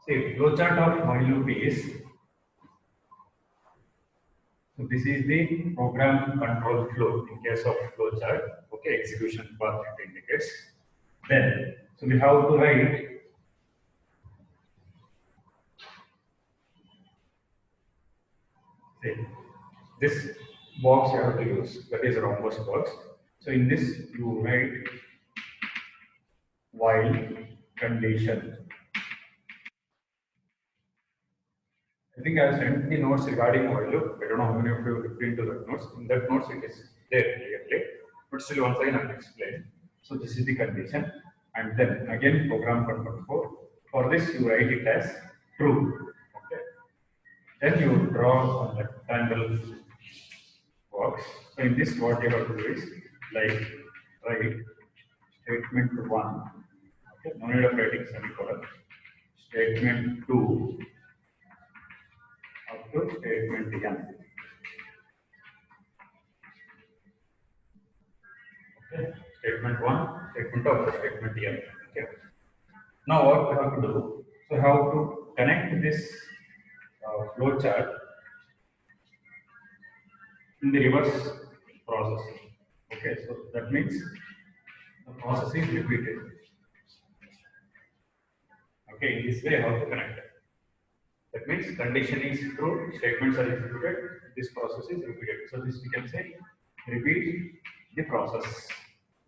See, flowchart of while loop is, so this is the program control flow in case of flowchart. Okay, execution path it indicates. Then, so we have to write. See, this box you have to use, that is a rhombus box. So in this you write while condition. I think I have sent the notes regarding while loop. I don't know how many of you have looked into that notes. In that notes it is there clearly, but still once again I will explain. So this is the condition, and then again program control flow. For this you write it as true. Okay. Then you draw on the rectangle box. So in this what you have to do is like write statement 1. Okay, no need of writing semicolon. Statement 2 up to statement n. Okay, statement 1, statement 2 up to statement n. Okay. Now what we have to do? So we have to connect this flow chart in the reverse process. Okay, so that means the process is repeated. Okay, in this way how to connect it. That means condition is true, statements are executed, this process is repeated. So this we can say repeat the process,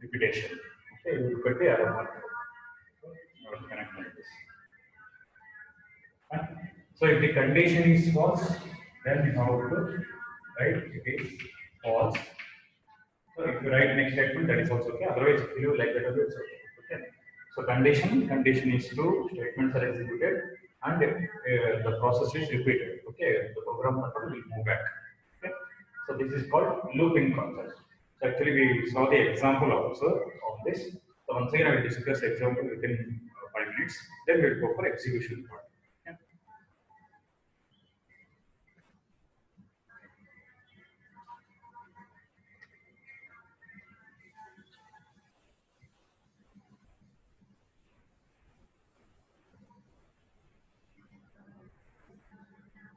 repetition. Okay, you look at the arrow mark. Now connect like this. Fine. So if the condition is false, then we have to write it is false. So if you write next statement, that is also okay. Otherwise, if you like that, it's okay. So condition is true, statements are executed, and the process is repeated. Okay, the program control will move back. Okay, so this is called looping concept. So actually, we saw the example also of this. So once again, I will discuss the example within 5 minutes. Then we will go for execution part. Okay.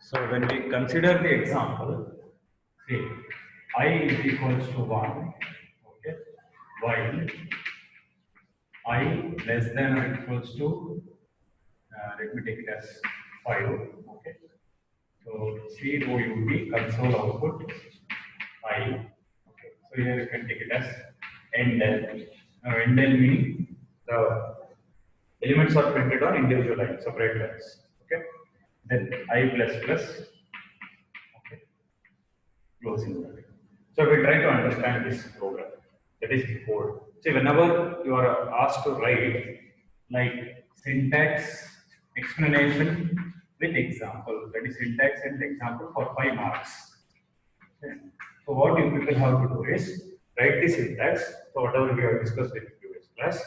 So when we consider the example, see, I is equals to 1, okay, while I less than or equals to, let me take it as 5, okay. So COUT, console output, I, okay. So here you can take it as NDEL. Now NDEL meaning the elements are printed on individual lines, separate lines, okay. Then I plus plus, okay, closing bracket. So we try to understand this program, that is the code. See, whenever you are asked to write like syntax explanation with example, that is syntax and example for 5 marks. Okay. So what you people have to do is write the syntax, so whatever we have discussed in the previous class,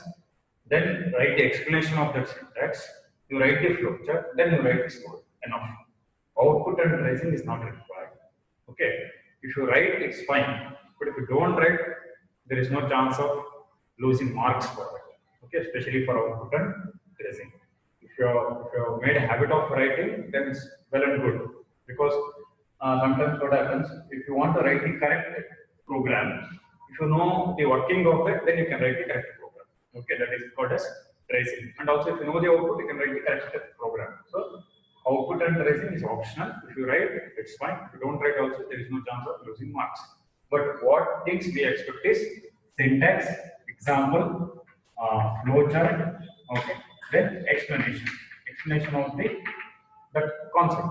then write the explanation of that syntax, you write the flowchart, then you write this code. Enough. Output and tracing is not required. Okay. If you write, it's fine. But if you don't write, there is no chance of losing marks for that. Okay, especially for output and tracing. If you have made a habit of writing, then it's well and good. Because sometimes what happens, if you want to write the correct program, if you know the working of it, then you can write the correct program. Okay, that is called as tracing. And also, if you know the output, you can write the correct program. So output and tracing is optional. If you write, it's fine. If you don't write also, there is no chance of losing marks. But what things we expect is syntax, example, flowchart, okay, then explanation of that concept.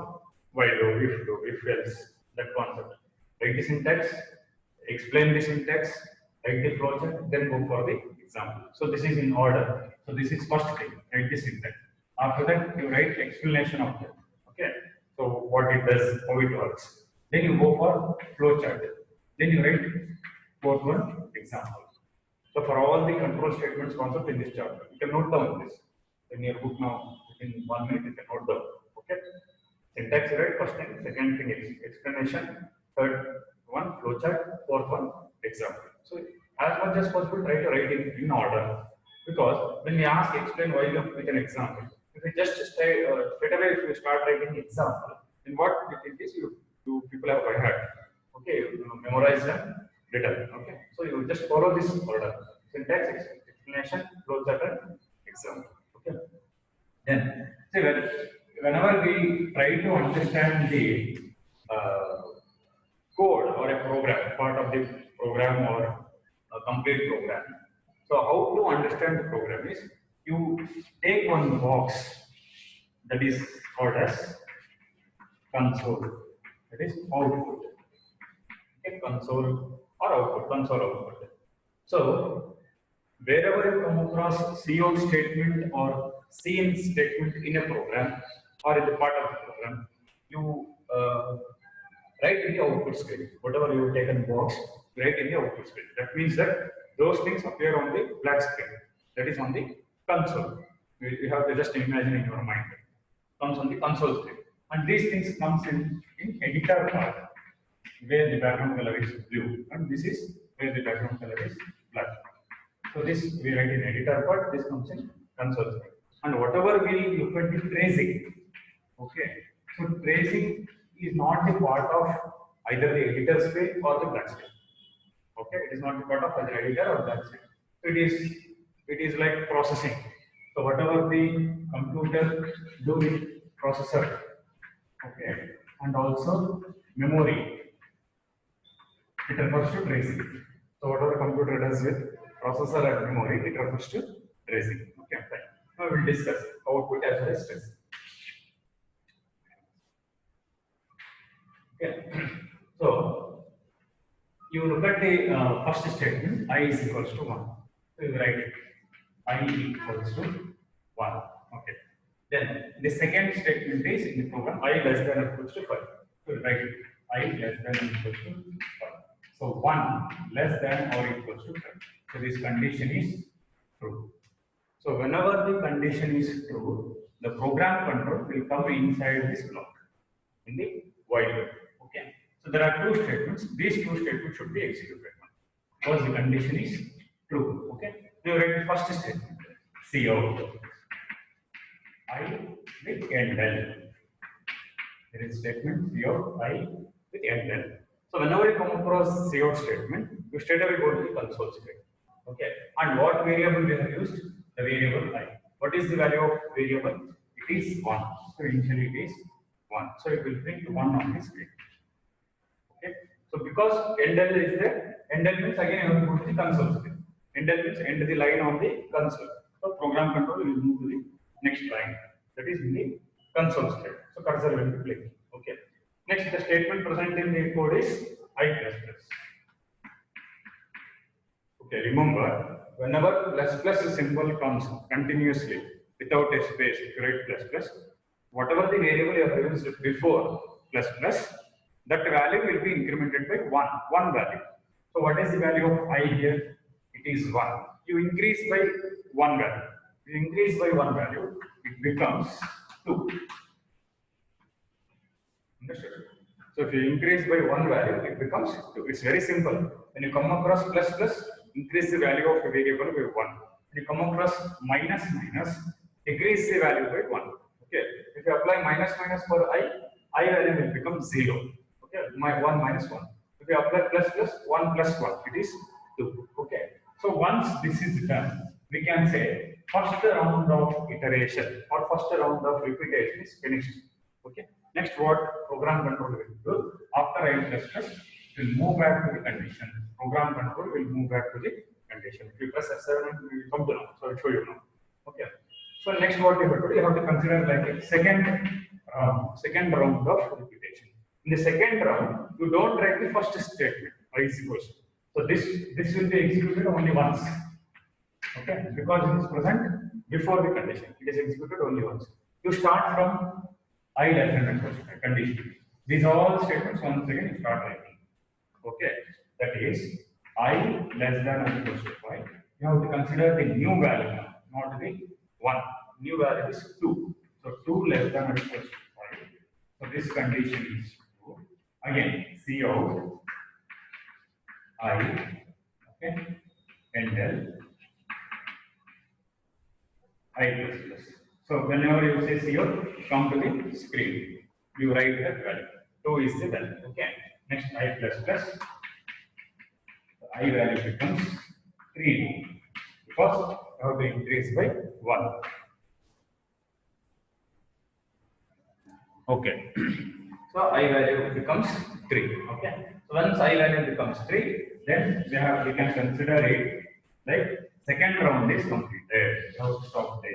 While do, if else, that concept. Write the syntax, explain the syntax, write the flowchart, then go for the example. So this is in order. So this is first thing, write the syntax. After that, you write explanation of that. Okay. So what it does, how it works. Then you go for flowchart. Then you write fourth one example. So for all the control statements concept in this chapter, you can note down this in your book now. In 1 minute, you can note down. Okay. Syntax, right? First thing. Second thing is explanation. Third one flowchart. Fourth one example. So as much as possible, try to write in order. Because when we ask explain while with an example, If you just straight away, if you start writing example, then what it is you people have by heart. Okay, you memorize them, written. Okay, so you just follow this order: syntax, explanation, flowchart, and example. Okay. Then, see, whenever we try to understand the uh, code or a program, part of the program or a complete program. So, how to understand the program is you take one box that is called as console, that is output. Okay, console or output, console output. So, wherever you come across CO statement or CN statement in a program or in the part of the program, you write in the output screen. Whatever you take in box, write in the output screen. That means that those things appear on the black screen. That is on the console. You have to just imagine in your mind. Comes on the console screen. And these things comes in editor part, where the background color is blue. And this is where the background color is black. So this we write in editor part, this comes in console screen. And whatever we look at the tracing, okay. So tracing is not a part of either the editor screen or the black screen. Okay, it is not a part of either editor or black screen. So it is like processing. So whatever the computer do with processor, okay, and also memory, it refers to tracing. So whatever computer does with processor and memory, it refers to tracing. Okay, fine. Now we will discuss output as well as tracing. Okay. So you look at the first statement, I is equals to 1. So you write it, I equals to 1. Okay. Then the second statement is in the program, I less than or equals to 5. So you write it, I less than or equals to 5. So 1 less than or equals to 5. So this condition is true. So whenever the condition is true, the program control will come inside this block in the while loop. Okay. So there are two statements. These two statements should be executed because the condition is true. Okay. Now write the first statement. Cout I with end L. There is statement cout I with end L. So whenever you come across cout statement, you straight away go to the console screen. Okay. And what variable we have used? The variable I. What is the value of variable? It is 1. So initially it is 1. So it will print 1 on the screen. Okay. So because end L is there, end L means again you have to go to the console screen. End L means end the line on the console. So program control will move to the next line. That is in the console screen. So cursor will be blinking. Okay. Next, the statement present in the code is I++. Okay, remember, whenever ++ symbol comes continuously without a space, if you write ++, whatever the variable you have used before ++, that value will be incremented by 1 value. So what is the value of I here? It is 1. You increase by 1 value. You increase by 1 value, it becomes 2. Understood? So if you increase by 1 value, it becomes 2. It's very simple. When you come across ++, increase the value of a variable by 1. When you come across minus, decrease the value by 1. Okay. If you apply minus for I value will become 0. Okay. 1 minus 1. If you apply ++, 1 plus 1, it is 2. Okay. So once this is done, we can say first round of iteration or first round of repetition is finished. Okay. Next, what program control will do after I++, will move back to the condition. Program control will move back to the condition. If you press F7, we will come to now. So I will show you now. Okay. So next, what you have to do, you have to consider like a second round of repetition. In the second round, you don't write the first statement. I is equals. So this will be executed only once. Okay, because it is present before the condition. It is executed only once. You start from I less than condition. These all statements once again you start writing. Okay, that is I less than or equals to 5. You have to consider the new value now, not the 1. New value is 2. So 2 less than or equals to 5. So this condition is true. Again, cout I, okay, end L I++. So whenever you say CO, come to the screen. You write that value. 2 is the value. Okay. Next I plus plus. The I value becomes 3 because I have to increase by 1. Okay. So I value becomes 3. Okay. So once I value becomes 3, then we can consider it like second round is completed. You have to stop there.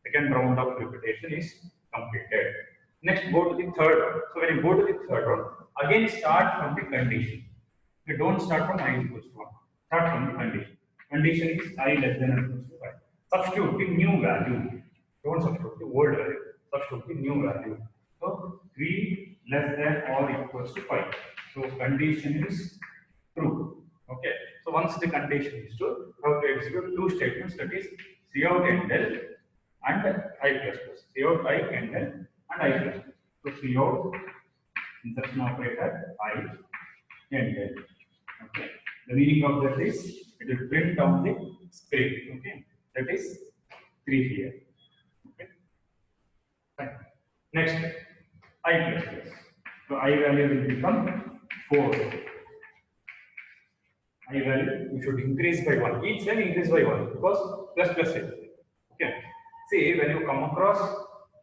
Second round of repetition is completed. Next, go to the third round. So when you go to the third round, again start from the condition. You don't start from I equals to 1. Start from the condition. Condition is I less than or equals to 5. Substitute the new value. Don't substitute the old value. Substitute the new value. So 3 less than or equals to 5. So condition is true. Okay. So once the condition is true, we have to execute two statements, that is cout endl and I plus plus. Cout I endl and I plus plus. So cout insertion operator I endl. Okay. The meaning of that is it will print down the script. Okay. That is 3 here. Okay. Fine. Next, I plus plus. So I value will become 4. I value you should increase by 1. Each line increase by 1 because plus plus is. Okay. See, when you come across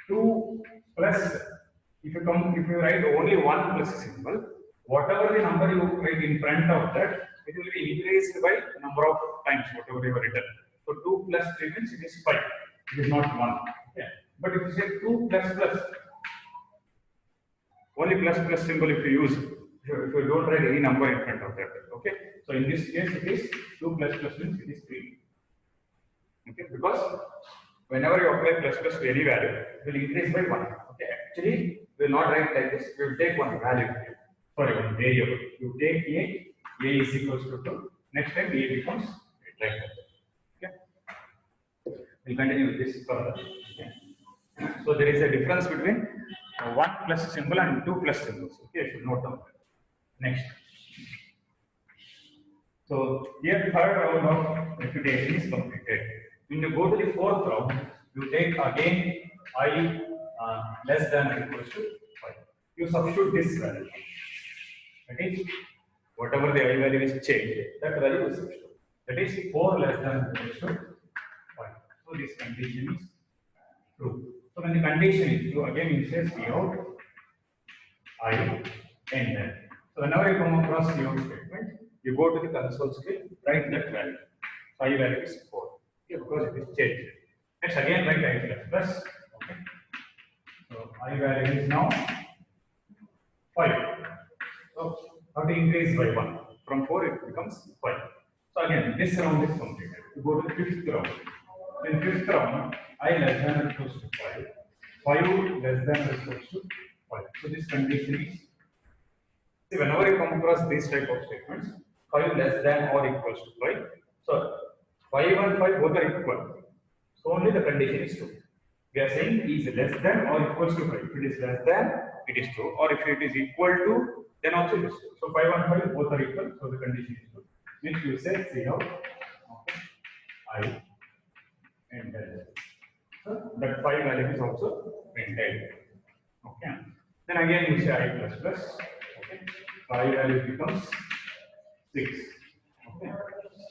2 plus, if you write only 1 plus symbol, whatever the number you write in front of that, it will be increased by number of times whatever you have written. So 2 plus 3 means it is 5. It is not 1. Okay. But if you say 2 plus plus, only plus plus symbol if you use, if you don't write any number in front of that. Okay. So in this case it is 2 plus plus means it is 3. Okay, because whenever you apply plus plus to any value, it will increase by 1. Okay, actually we will not write like this, we will take one value. Sorry, one variable. You take A is equals to 2. Next time A becomes 8 like that. Okay. We'll continue with this further. Okay. So there is a difference between 1 plus symbol and 2 plus symbols. Okay, you should note down. Next. So here third round of refutation is completed. When you go to the fourth round, you take again I less than or equals to 5. You substitute this value. That is, whatever the I value is changed, that value is substituted. That is 4 less than or equals to 5. So this condition is true. So when the condition is true, again it says cout I endl. So whenever you come across cout statement, you go to the console screen, write that value. So I value is 4. Okay, because it is changed. Next again write I plus plus. Okay. So I value is now 5. So how to increase by 1? From 4 it becomes 5. So again this round is completed. You go to the fifth round. In fifth round, I less than or equals to 5. 5 less than or equals to 5. So this condition is, see, whenever you come across these type of statements, 5 less than or equals to 5. So 5 and 5 both are equal. So only the condition is true. We are saying is less than or equals to 5. If it is less than, it is true. Or if it is equal to, then also it is true. So 5 and 5 both are equal. So the condition is true. Next you say cout I endl. So that 5 value is also maintained. Okay. Then again you say I plus plus. Okay. 5 value becomes 6. Okay.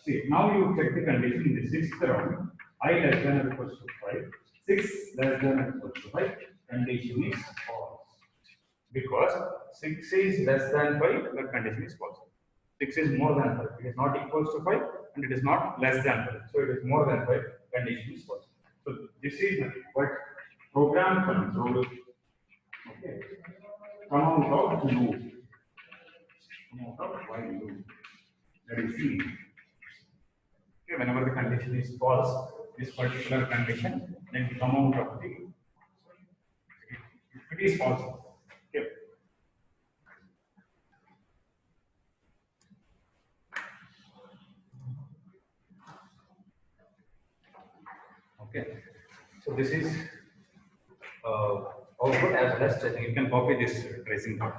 See, now you check the condition in the sixth round. I less than or equals to 5. 6 less than or equals to 5. Condition is false. Because 6 is less than 5, the condition is false. 6 is more than 5. It is not equals to 5 and it is not less than 5. So it is more than 5. Condition is false. So this is nothing but program control. Okay. Come out of loop. Come out of while loop. That is C. Okay, whenever the condition is false, this particular condition, then we come out of the. If it is false. Okay. Okay. So this is output as well as tracing. You can copy this tracing part.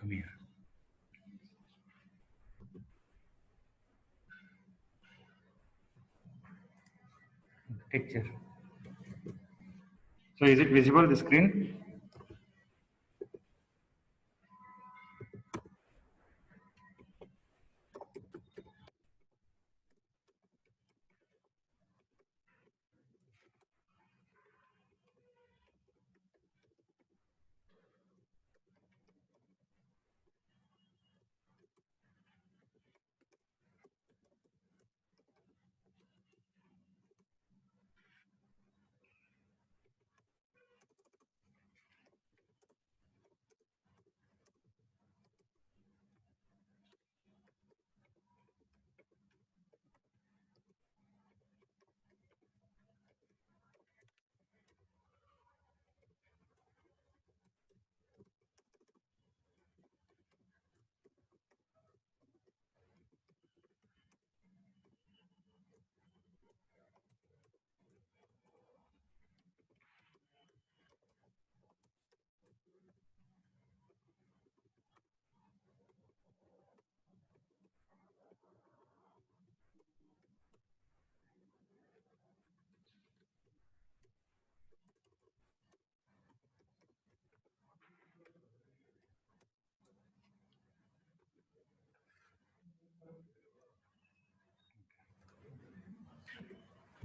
Come here. Picture. So is it visible the screen?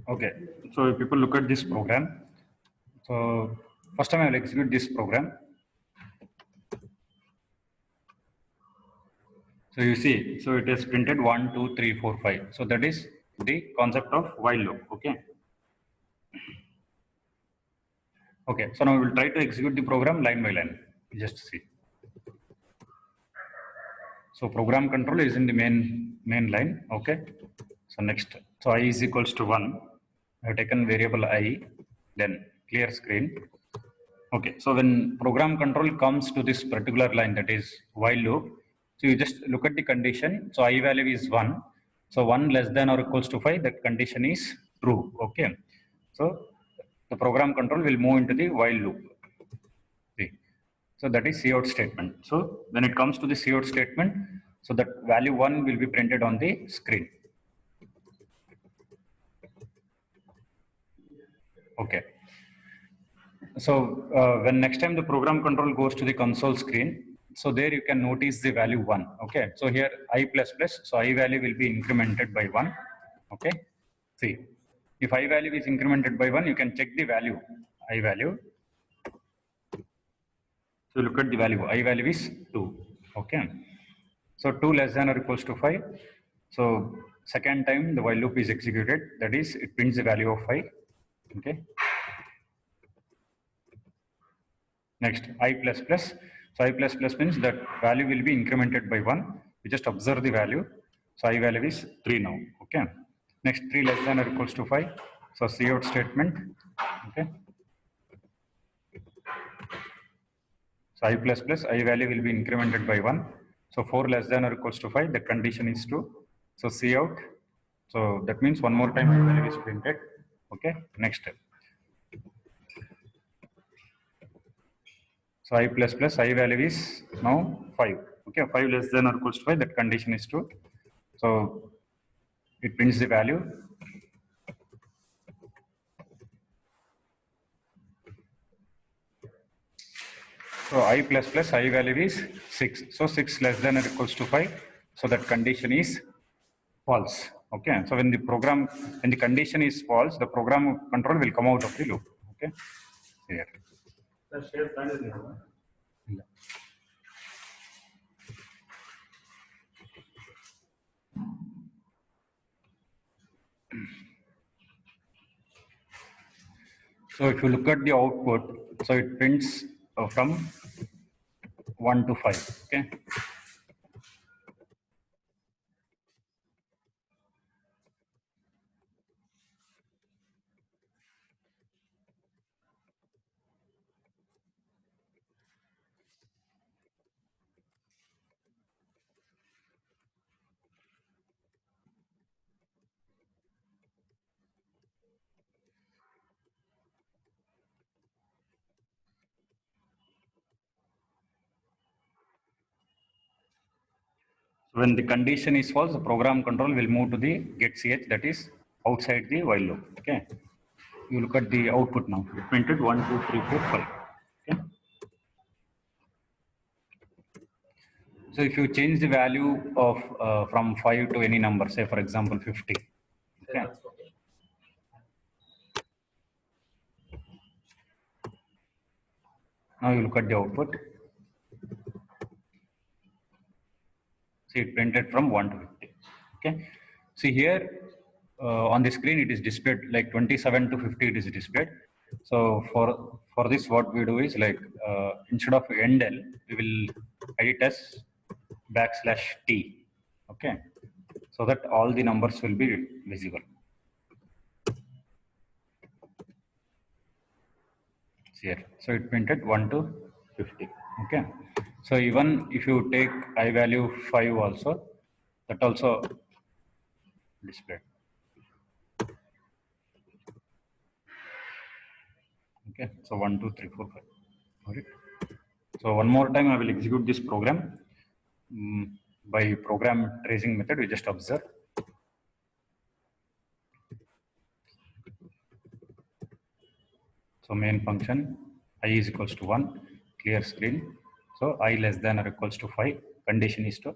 Okay, so if people look at this program, so first time I will execute this program. So you see, so it is printed 1, 2, 3, 4, 5. So that is the concept of while loop. Okay. Okay, so now we will try to execute the program line by line. Just see. So program control is in the main line. Okay. So next, so I is equals to 1. I have taken variable I, then clear screen. Okay, so when program control comes to this particular line, that is while loop, so you just look at the condition. So I value is 1. So 1 less than or equals to 5, that condition is true. Okay. So the program control will move into the while loop. See. So that is cout statement. So when it comes to the cout statement, so that value 1 will be printed on the screen. Okay. So when next time the program control goes to the console screen, so there you can notice the value 1. Okay. So here I plus plus, so I value will be incremented by 1. Okay. See, if I value is incremented by 1, you can check the value, I value. So look at the value, I value is 2. Okay. So 2 less than or equals to 5. So second time the while loop is executed, that is it prints the value of 5. Okay. Next, I plus plus. So I plus plus means that value will be incremented by 1. We just observe the value. So I value is 3 now. Okay. Next, 3 less than or equals to 5. So cout statement. Okay. So I plus plus, I value will be incremented by 1. So 4 less than or equals to 5. The condition is true. So cout. So that means one more time I value is printed. Okay. Next step. So I plus plus, I value is now 5. Okay, 5 less than or equals to 5, that condition is true. So it prints the value. So I plus plus, I value is 6. So 6 less than or equals to 5. So that condition is false. Okay, so when the condition is false, the program control will come out of the loop. Okay, here. So if you look at the output, so it prints from 1 to 5. Okay. So when the condition is false, the program control will move to the get ch, that is outside the while loop. Okay. You look at the output now. It printed 1, 2, 3, 4, 5. Okay. So if you change the value of from 5 to any number, say for example 50. Okay. Now you look at the output. See, it printed from 1 to 50. Okay. See here on the screen it is displayed like 27 to 50 it is displayed. So for this what we do is like instead of endl we will edit as \t. Okay. So that all the numbers will be visible. Here. So it printed 1 to 50. Okay. So even if you take I value 5 also, that also displayed. Okay. So 1, 2, 3, 4, 5. All right. So one more time I will execute this program. By program tracing method, we just observe. So main function I is equals to 1, clear screen. So I less than or equals to 5, condition is 2.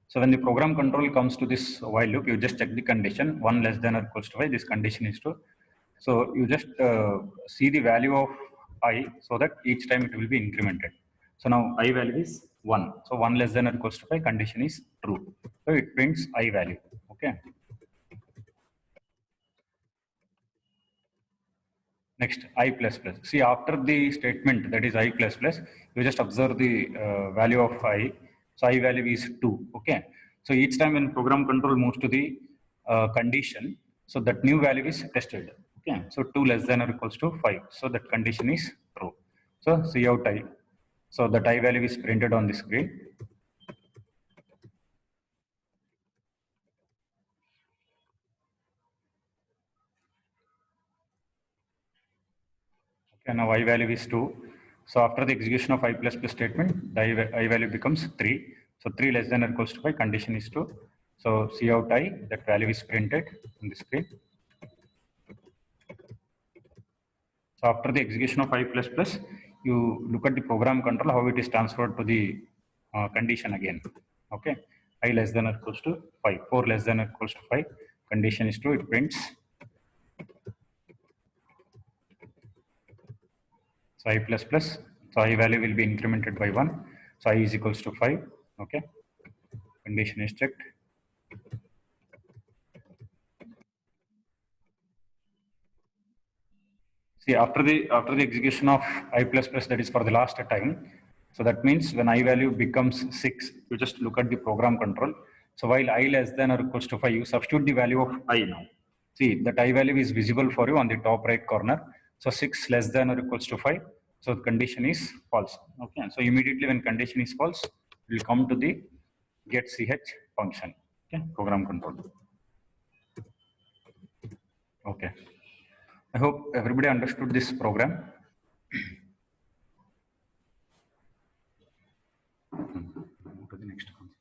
So when the program control comes to this while loop, you just check the condition 1 less than or equals to 5, this condition is 2. So you just see the value of I so that each time it will be incremented. So now I value is 1. So 1 less than or equals to 5, condition is true. So it prints I value. Okay. Next, I plus plus. See, after the statement that is I plus plus, you just observe the value of I. So I value is 2. Okay. So each time when program control moves to the condition, so that new value is tested. Okay. So 2 less than or equals to 5. So that condition is true. So see out I. So that I value is printed on the screen. Okay, now I value is 2. So after the execution of I plus plus statement, the I value becomes 3. So 3 less than or equals to 5, condition is 2. So see out I, that value is printed on the screen. So after the execution of I plus plus, you look at the program control, how it is transferred to the condition again. Okay, I less than or equals to 5, 4 less than or equals to 5, condition is 2, it prints. So I plus plus, so I value will be incremented by 1. So I is equals to 5. Okay, condition is checked. See, after the execution of I plus plus, that is for the last time. So that means when I value becomes 6, you just look at the program control. So while I less than or equals to 5, you substitute the value of I now. See, that I value is visible for you on the top right corner. So 6 less than or equals to 5. So the condition is false. Okay. So immediately when condition is false, we will come to the get ch function. Okay. Program control. Okay. I hope everybody understood this program. Move to the next concept.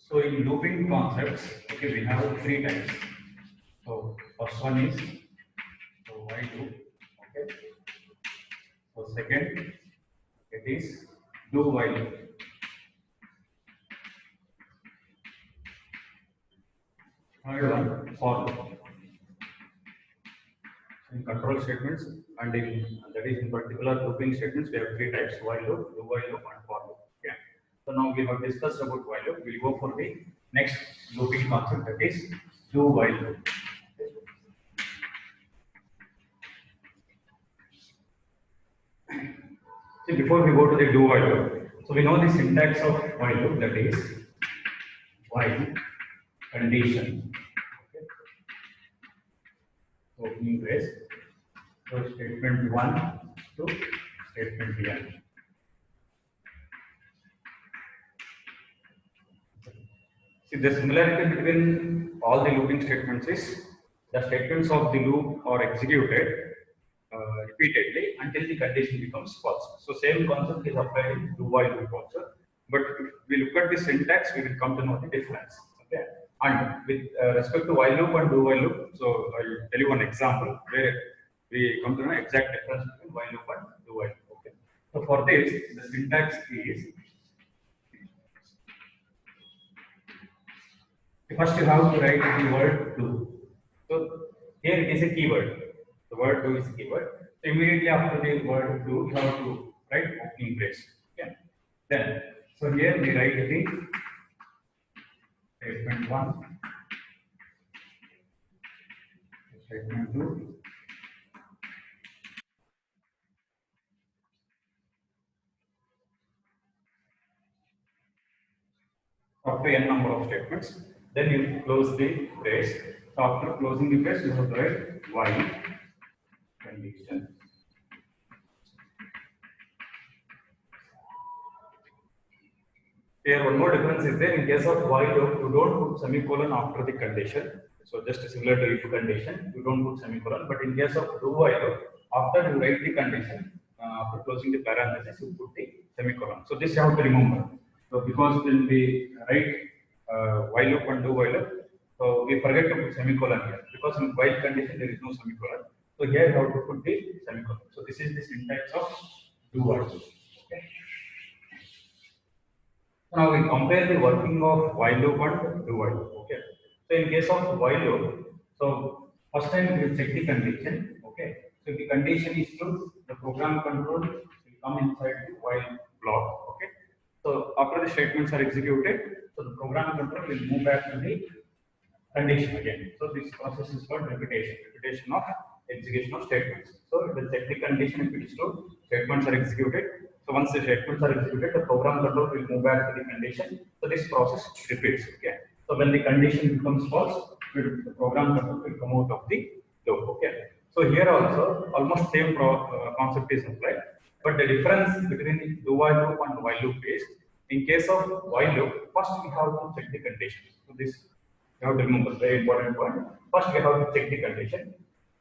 So in looping concepts, okay, we have 3 types. So first one is while loop. Okay. So second, it is do while loop. Third one, for loop. In control statements and in that is in particular looping statements, we have 3 types: while loop, do while loop, and for loop. Okay. So now we have discussed about while loop. We'll go for the next looping concept, that is do while loop. See, before we go to the do while loop, so we know the syntax of while loop, that is while condition. Okay. Opening brace. So statement 1 to statement n. See, the similarity between all the looping statements is the statements of the loop are executed repeatedly until the condition becomes false. So same concept is applied in do while loop also. But if we look at the syntax, we will come to know the difference. Okay. And with respect to while loop and do while loop, so I'll tell you one example where we come to know exact difference between while loop and do while loop. Okay. So for this, the syntax is first you have to write the word do. So here it is a keyword. The word do is a keyword. So immediately after the word do, you have to write opening brace. Okay. Then, so here we write the statement 1, statement 2, up to n number of statements. Then you close the brace. So after closing the brace, you have to write while condition. Here one more difference is there. In case of while loop, you don't put semicolon after the condition. So just similar to if condition, you don't put semicolon. But in case of do while loop, after you write the condition, after closing the parenthesis, you put the semicolon. So this you have to remember. So because when we write while loop and do while loop, so we forget to put semicolon here. Because in while condition there is no semicolon. So here you have to put the semicolon. So this is the syntax of do while loop. Okay. Now we compare the working of while loop and do while loop. Okay. So in case of while loop, so first time we will check the condition. Okay. So the condition is true, the program control will come inside the while block. Okay. So after the statements are executed, so the program control will move back to the condition again. So this process is called repetition of execution of statements. So it will check the condition if it is true, statements are executed. So once the statements are executed, the program control will move back to the condition. So this process repeats. Okay. So when the condition becomes false, the program control will come out of the loop. Okay. So here also almost same concept is applied, but the difference between do while loop and while loop is, in case of while loop, first we have to check the condition. So this you have to remember, very important point. First we have to check the condition.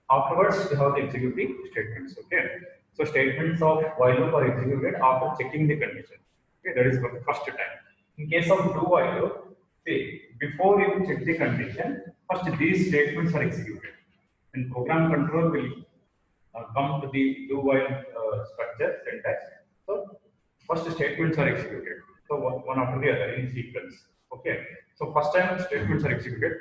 Afterwards we have to execute the statements. Okay. So statements of while loop are executed after checking the condition. Okay, that is for the first time. In case of do while loop, see, before you check the condition, first these statements are executed. And program control will come to the do while structure syntax. So first statements are executed. So one after the other in sequence. Okay. So first time statements are executed.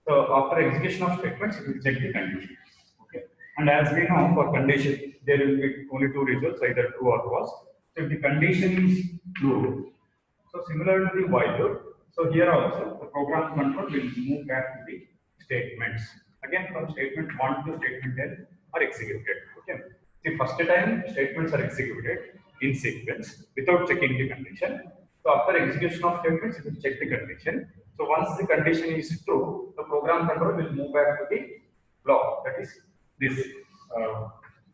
So after execution of statements, it will check the condition. Okay. And as we know, for condition, there will be only two results, either true or false. So if the condition is true, so similar to the while loop, so here also the program control will move back to the statements. Again, from statement 1 to statement n are executed. Okay. The first time statements are executed in sequence without checking the condition. So after execution of statements, it will check the condition. So once the condition is true, the program control will move back to the block, that is this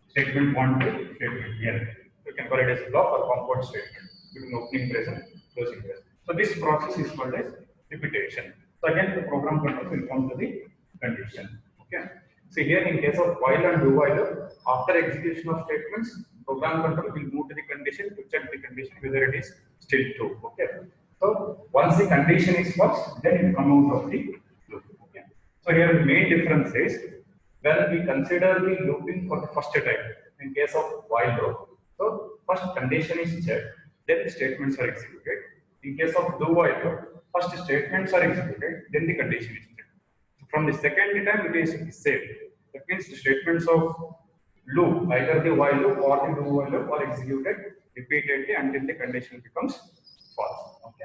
statement 1 to statement n. You can call it as a block or compound statement between opening brace and closing brace. So this process is called as repetition. So again, the program control will come to the condition. Okay. So here in case of while and do while, after execution of statements, program control will move to the condition to check the condition whether it is still true. Okay. So once the condition is false, then it will come out of the loop. Okay. So here the main difference is when we consider the looping for the first time in case of while loop. So first condition is checked, then the statements are executed. In case of do while loop, first statements are executed, then the condition is checked. From the second time, it is same. That means the statements of loop, either the while loop or the do while loop, are executed repeatedly until the condition becomes false. Okay.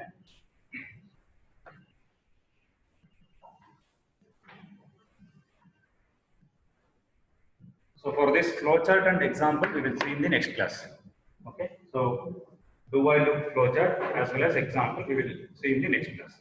So for this flowchart and example, we will see in the next class. Okay. So do while loop flowchart as well as example, we will see in the next class.